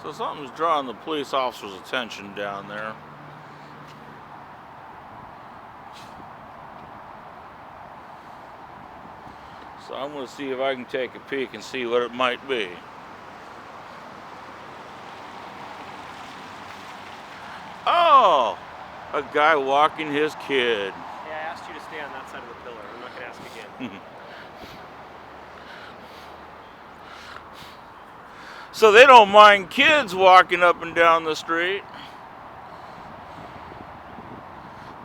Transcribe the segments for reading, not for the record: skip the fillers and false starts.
So something's drawing the police officer's attention down there. So I'm going to see if I can take a peek and see what it might be. Oh, a guy walking his kid. Hey, I asked you to stay on that side of the pillar. I'm not going to ask again. So they don't mind kids walking up and down the street.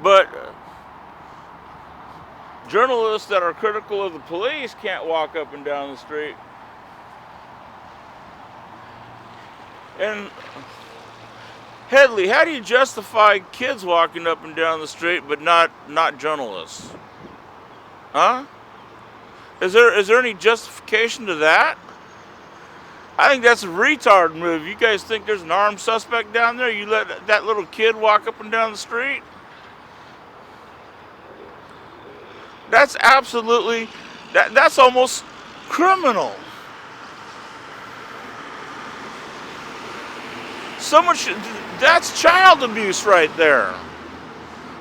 But journalists that are critical of the police can't walk up and down the street. And Headley, how do you justify kids walking up and down the street but not journalists? Huh? Is there any justification to that? I think that's a retard move. You guys think there's an armed suspect down there? You let that little kid walk up and down the street? That's absolutely, that's almost criminal. That's child abuse right there.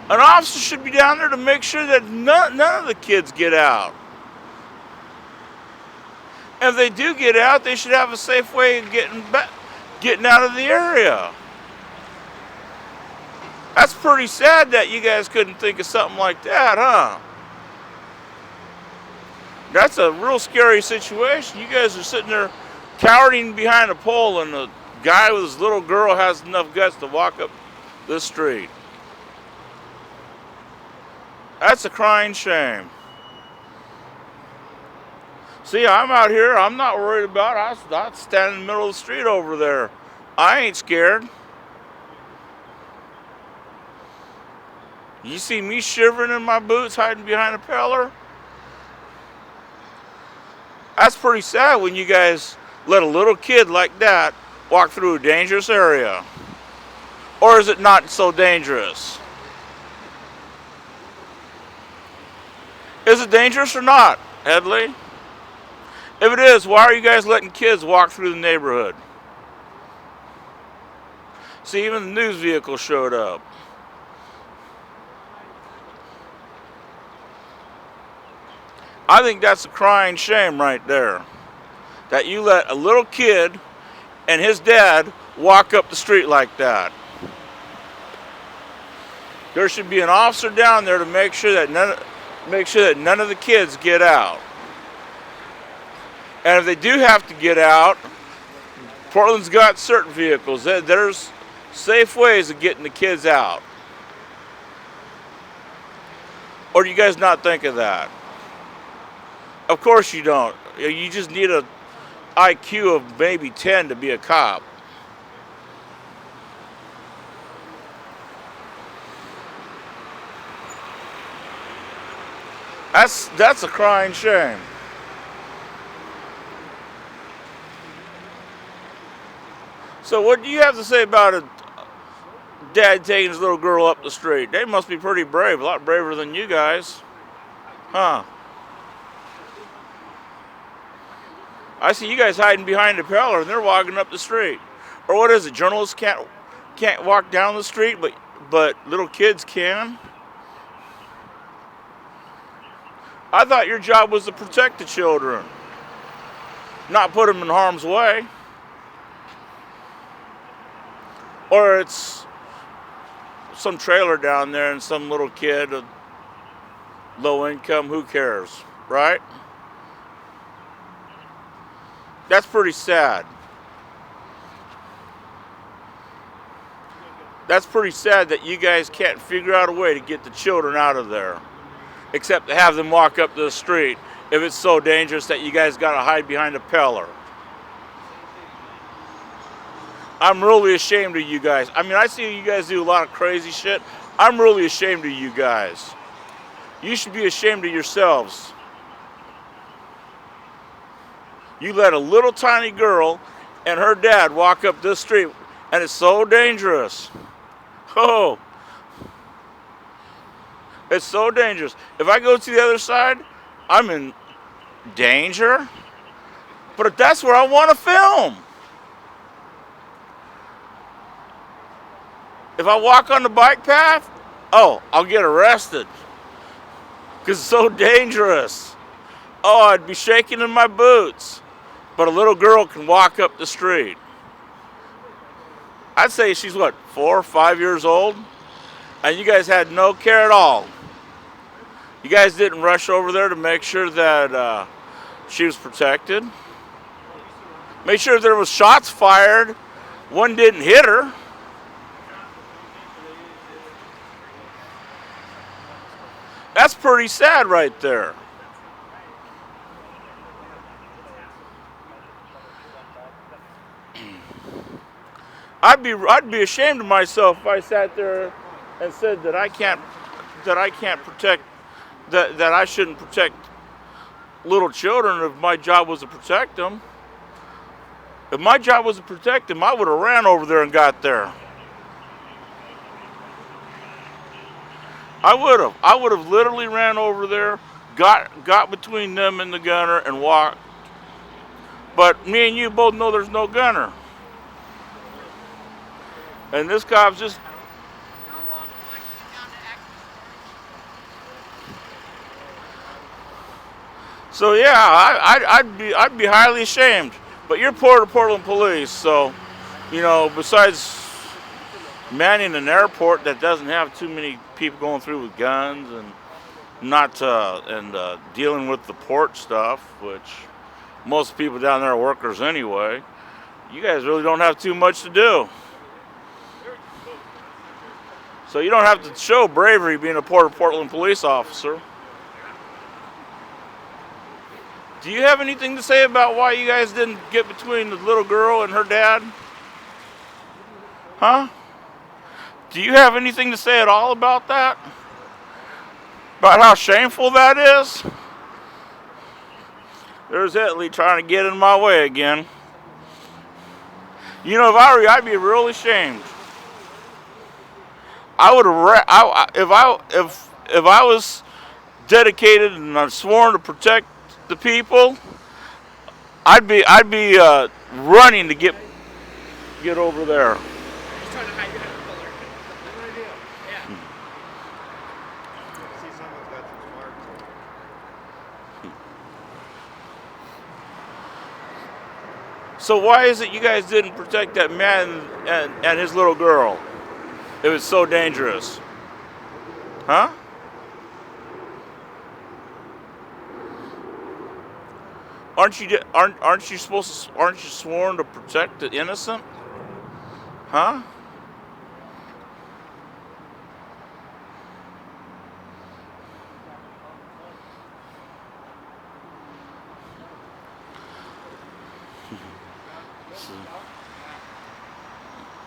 An officer should be down there to make sure that none of the kids get out. If they do get out, they should have a safe way of getting out of the area. That's pretty sad that you guys couldn't think of something like that, huh? That's a real scary situation. You guys are sitting there cowering behind a pole, and the guy with his little girl has enough guts to walk up this street. That's a crying shame. See, I'm out here. I'm not worried about it. I stand in the middle of the street over there. I ain't scared. You see me shivering in my boots, hiding behind a pillar? That's pretty sad when you guys let a little kid like that walk through a dangerous area. Or is it not so dangerous? Is it dangerous or not, Headley? If it is, why are you guys letting kids walk through the neighborhood? See, even the news vehicle showed up. I think that's a crying shame right there. That you let a little kid and his dad walk up the street like that. There should be an officer down there to make sure that none of the kids get out. And if they do have to get out, Portland's got certain vehicles. There's safe ways of getting the kids out. Or do you guys not think of that? Of course you don't. You just need a IQ of maybe 10 to be a cop. That's a crying shame. So what do you have to say about a dad taking his little girl up the street? They must be pretty brave, a lot braver than you guys. Huh? I see you guys hiding behind a pillar and they're walking up the street. Or what is it? Journalists can't walk down the street, but little kids can? I thought your job was to protect the children, not put them in harm's way. Or it's some trailer down there and some little kid, low income, who cares, right? That's pretty sad. That's pretty sad that you guys can't figure out a way to get the children out of there, except to have them walk up the street if it's so dangerous that you guys got to hide behind a pillar. I'm really ashamed of you guys. I mean, I see you guys do a lot of crazy shit. I'm really ashamed of you guys. You should be ashamed of yourselves. You let a little tiny girl and her dad walk up this street, and it's so dangerous. Oh, it's so dangerous. If I go to the other side, I'm in danger. But that's where I want to film. If I walk on the bike path, oh, I'll get arrested. Because it's so dangerous. Oh, I'd be shaking in my boots. But a little girl can walk up the street. I'd say she's what, 4 or 5 years old? And you guys had no care at all. You guys didn't rush over there to make sure that she was protected. Make sure there was shots fired. One didn't hit her. That's pretty sad right there. I'd be ashamed of myself if I sat there and said that I can't protect that I shouldn't protect little children if my job was to protect them. If my job was to protect them, I would have ran over there and got there. I would have literally ran over there, got between them and the gunner and walked. But me and you both know there's no gunner. And this cop's just... So yeah, I'd be highly ashamed. But you're Port of Portland Police, so you know, besides manning an airport that doesn't have too many people going through with guns and not dealing with the port stuff, which most people down there are workers anyway. You guys really don't have too much to do. So you don't have to show bravery being a Port of Portland police officer. Do you have anything to say about why you guys didn't get between the little girl and her dad? Huh? Do you have anything to say at all about that? About how shameful that is? There's Italy trying to get in my way again. You know, if I were you, I'd be real ashamed. I would have, if I was dedicated and I'm sworn to protect the people, I'd be running to get over there. He's trying to hide behind the pillar. Good idea. Yeah. See, someone's got some smarts. So why is it you guys didn't protect that man and his little girl? It was so dangerous. Huh? Aren't you supposed to, aren't you sworn to protect the innocent? Huh?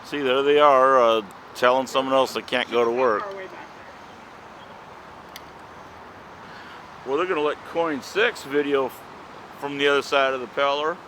See, there they are, telling someone else they can't go to work. Well, they're going to let Coin 6 video from the other side of the pillar.